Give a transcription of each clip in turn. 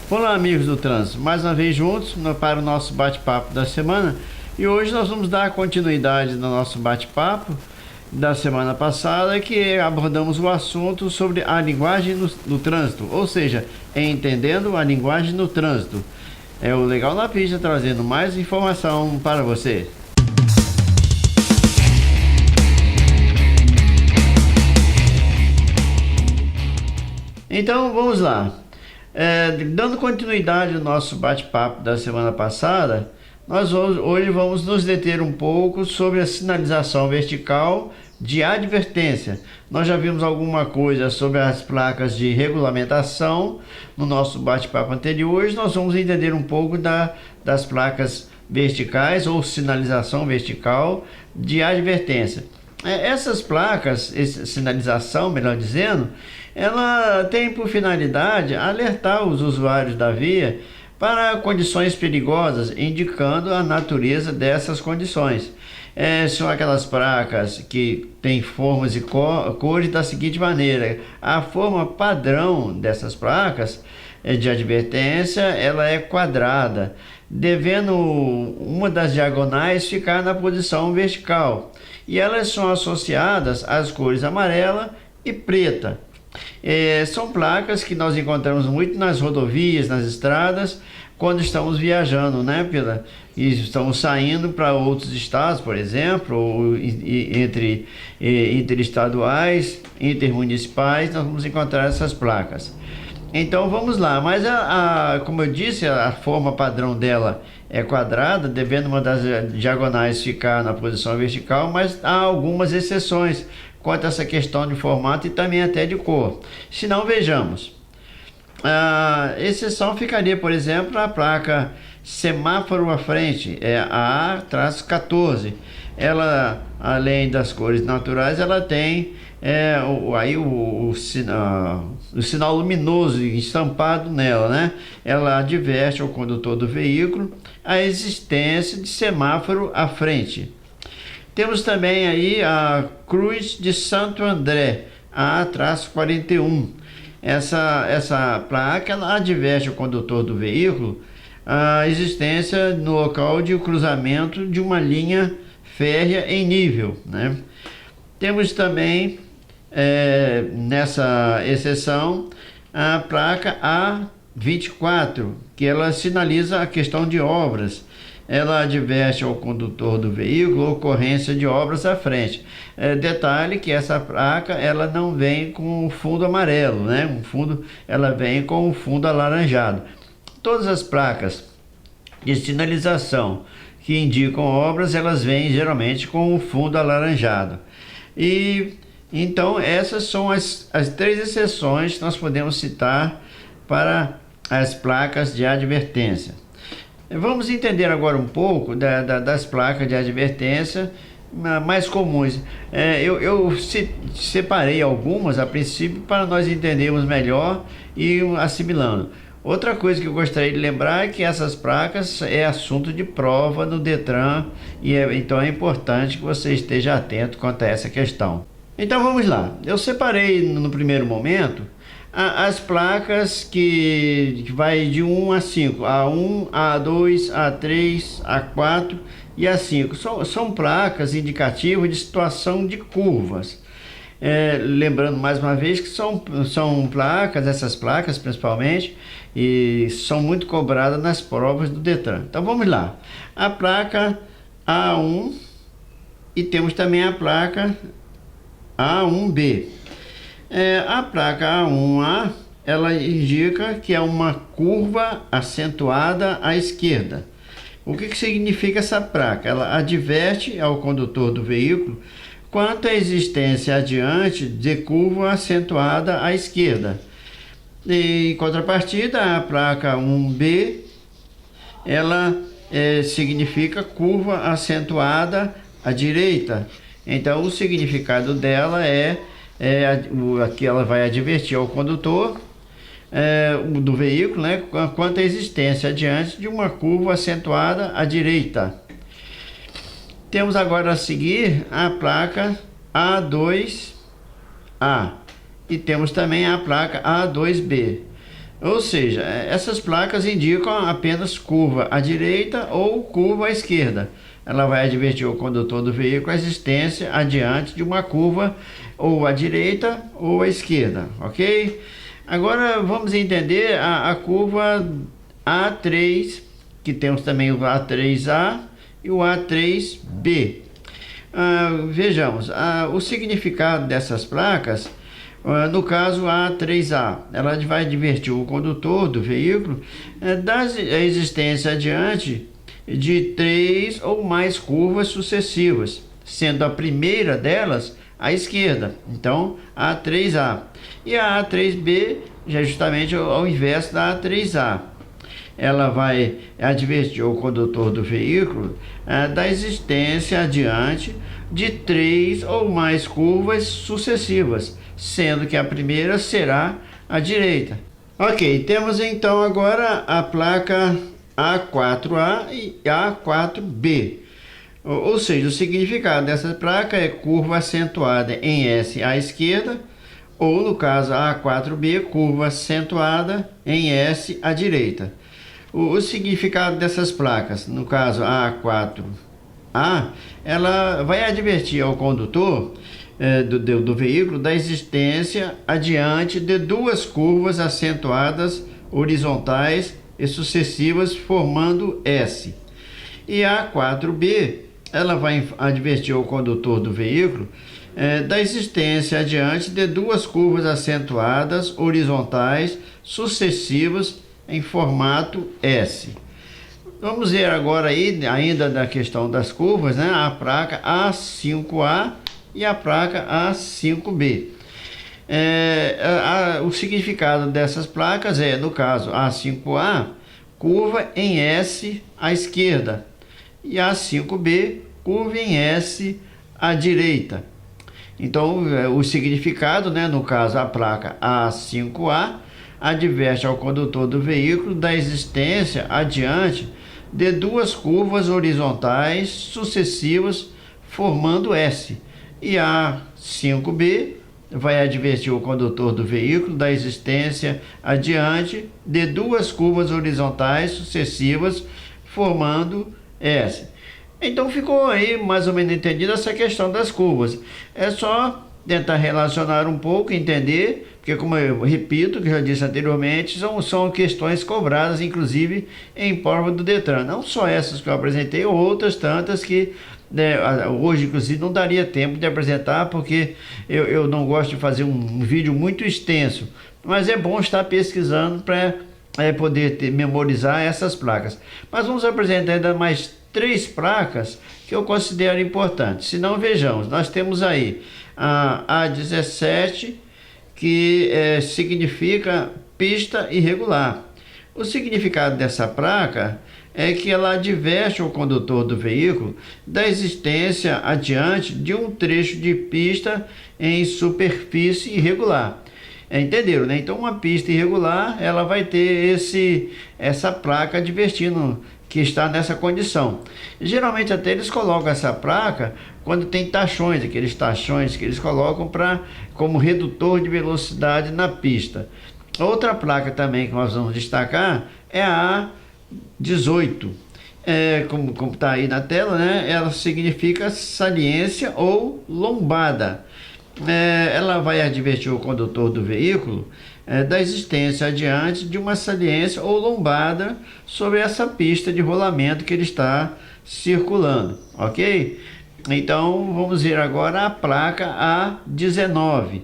Olá, amigos do trânsito, mais uma vez juntos para o nosso bate-papo da semana. E hoje nós vamos dar continuidade no nosso bate-papo da semana passada, que abordamos o assunto sobre a linguagem no trânsito, ou seja, entendendo a linguagem no trânsito. É o Legal na Pista trazendo mais informação para você. Então vamos lá. Dando continuidade ao nosso bate-papo da semana passada, nós hoje vamos nos deter um pouco sobre a sinalização vertical de advertência. Nós já vimos alguma coisa sobre as placas de regulamentação no nosso bate-papo anterior. Hoje nós vamos entender um pouco das placas verticais ou sinalização vertical de advertência. Essas placas, sinalização, melhor dizendo, ela tem por finalidade alertar os usuários da via para condições perigosas, indicando a natureza dessas condições. São aquelas placas que têm formas e cores da seguinte maneira: a forma padrão dessas placas de advertência, ela é quadrada, devendo uma das diagonais ficar na posição vertical, e elas são associadas às cores amarela e preta. São placas que nós encontramos muito nas rodovias, nas estradas, quando estamos viajando, né, e estamos saindo para outros estados, por exemplo, ou entre interestaduais, intermunicipais, nós vamos encontrar essas placas. Então vamos lá, mas como eu disse, a forma padrão dela é quadrada, devendo uma das diagonais ficar na posição vertical, mas há algumas exceções quanto a essa questão de formato e também até de cor. Se não, vejamos. A exceção ficaria, por exemplo, a placa semáforo à frente, a A-14. Ela, além das cores naturais, ela tem o sinal luminoso estampado nela, né? Ela adverte ao condutor do veículo a existência de semáforo à frente. Temos também aí a Cruz de Santo André, A-41. Essa placa, ela adverte ao condutor do veículo a existência no local de cruzamento de uma linha férrea em nível, né? Temos também nessa exceção a placa A24, que ela sinaliza a questão de obras. Ela adverte ao condutor do veículo a ocorrência de obras à frente. Detalhe que essa placa, ela não vem com o fundo amarelo, né? Ela vem com o fundo alaranjado. Todas as placas de sinalização que indicam obras, elas vêm geralmente com o fundo alaranjado. E então essas são as três exceções que nós podemos citar para as placas de advertência. Vamos entender agora um pouco das placas de advertência mais comuns. Eu separei algumas a princípio para nós entendermos melhor e assimilando. Outra coisa que eu gostaria de lembrar é que essas placas é assunto de prova no Detran, e então é importante que você esteja atento quanto a essa questão. Então vamos lá. Eu separei no primeiro momento as placas que vai de 1 a 5, A1, A2, A3, A4 e A5. São placas indicativas de situação de curvas. Lembrando mais uma vez que são placas, essas placas principalmente, e são muito cobradas nas provas do Detran. Então vamos lá. A placa A1 e temos também a placa A1B. A placa A1A, ela indica que é uma curva acentuada à esquerda. O que significa essa placa? Ela adverte ao condutor do veículo quanto à existência adiante de curva acentuada à esquerda. Em contrapartida, a placa 1B, ela significa curva acentuada à direita. Então o significado dela aqui ela vai advertir ao condutor do veículo, né, quanto à existência adiante de uma curva acentuada à direita. Temos agora a seguir a placa A2A e temos também a placa A2B. Ou seja, essas placas indicam apenas curva à direita ou curva à esquerda. Ela vai advertir o condutor do veículo a existência adiante de uma curva ou à direita ou à esquerda, ok? Agora vamos entender a curva A3, que temos também o A3A e o A3B. Vejamos, o significado dessas placas. No caso A3A, ela vai advertir o condutor do veículo da existência adiante de 3 ou mais curvas sucessivas, sendo a primeira delas à esquerda. Então, A3A. E a A3B já é justamente ao inverso da A3A. Ela vai advertir o condutor do veículo da existência adiante de 3 ou mais curvas sucessivas, sendo que a primeira será à direita. Ok, temos então agora a placa A4A e A4B. Ou seja, o significado dessa placa é curva acentuada em S à esquerda, ou no caso A4B, curva acentuada em S à direita. O significado dessas placas, no caso A4A, ela vai advertir ao condutor do veículo da existência adiante de duas curvas acentuadas horizontais e sucessivas formando S. E a A4B, ela vai advertir ao condutor do veículo da existência adiante de duas curvas acentuadas horizontais sucessivas em formato S. Vamos ver agora aí, ainda da questão das curvas, né? A placa A5A e a placa A5B. O significado dessas placas é, no caso, A5A, curva em S à esquerda, e A5B, curva em S à direita. Então, o significado, né, no caso, a placa A5A, adverte ao condutor do veículo da existência adiante de duas curvas horizontais sucessivas formando S. E a 5B vai advertir o condutor do veículo da existência adiante de duas curvas horizontais sucessivas formando S. Então ficou aí mais ou menos entendida essa questão das curvas. É só tentar relacionar um pouco, entender, porque como eu repito, que eu já disse anteriormente, são questões cobradas, inclusive, em prova do Detran. Não só essas que eu apresentei, outras tantas que hoje, inclusive, não daria tempo de apresentar, porque eu não gosto de fazer um vídeo muito extenso. Mas é bom estar pesquisando para poder memorizar essas placas. Mas vamos apresentar ainda mais 3 placas que eu considero importantes. Se não, vejamos, nós temos aí a A17, que significa pista irregular. O significado dessa placa é que ela adverte o condutor do veículo da existência adiante de um trecho de pista em superfície irregular. Entenderam, né? Então, uma pista irregular, ela vai ter essa placa advertindo que está nessa condição. Geralmente até eles colocam essa placa quando tem tachões, aqueles tachões que eles colocam como redutor de velocidade na pista. Outra placa também que nós vamos destacar é a A18. Como está aí na tela, né? Ela significa saliência ou lombada. Ela vai advertir o condutor do veículo da existência adiante de uma saliência ou lombada sobre essa pista de rolamento que ele está circulando, ok? Então vamos ver agora a placa A19.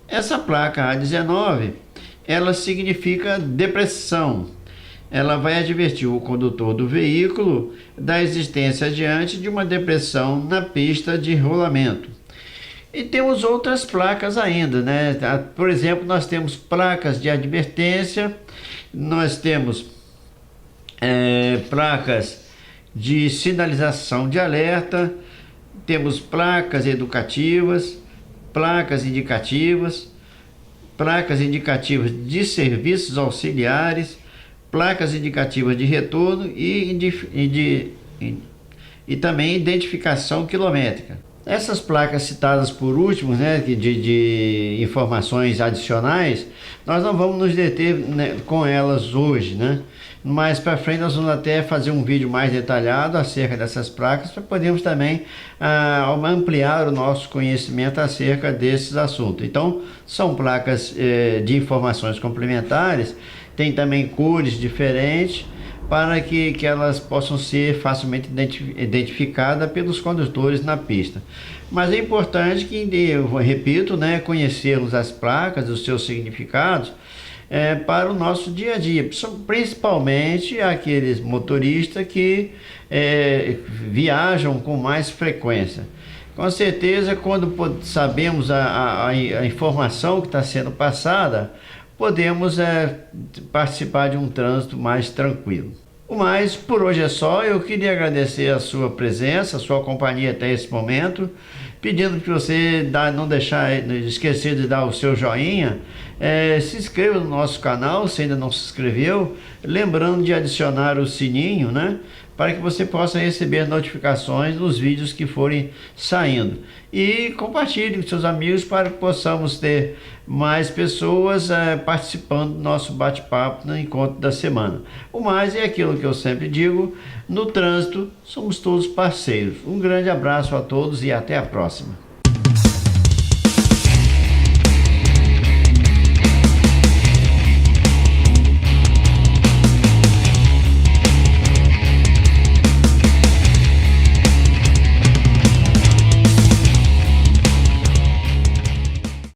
Essa placa A19, ela significa depressão. Ela vai advertir o condutor do veículo da existência adiante de uma depressão na pista de rolamento. E temos outras placas ainda, né? Por exemplo, nós temos placas de advertência, nós temos placas de sinalização de alerta, temos placas educativas, placas indicativas de serviços auxiliares, placas indicativas de retorno e também identificação quilométrica. Essas placas citadas por último, né, de informações adicionais, nós não vamos nos deter, né, com elas hoje, né? Mais para frente nós vamos até fazer um vídeo mais detalhado acerca dessas placas, para podermos também ampliar o nosso conhecimento acerca desses assuntos. Então, são placas de informações complementares, tem também cores diferentes, para que elas possam ser facilmente identificadas pelos condutores na pista. Mas é importante que, eu repito, né, conhecermos as placas, os seus significados, para o nosso dia a dia, principalmente aqueles motoristas que viajam com mais frequência. Com certeza, quando sabemos a informação que está sendo passada, podemos participar de um trânsito mais tranquilo. Mas por hoje é só. Eu queria agradecer a sua presença, a sua companhia até esse momento, pedindo que você não esquecer de dar o seu joinha, se inscreva no nosso canal se ainda não se inscreveu, lembrando de adicionar o sininho, né, para que você possa receber notificações dos vídeos que forem saindo. E compartilhe com seus amigos para que possamos ter mais pessoas participando do nosso bate-papo no encontro da semana. O mais é aquilo que eu sempre digo: no trânsito somos todos parceiros. Um grande abraço a todos e até a próxima.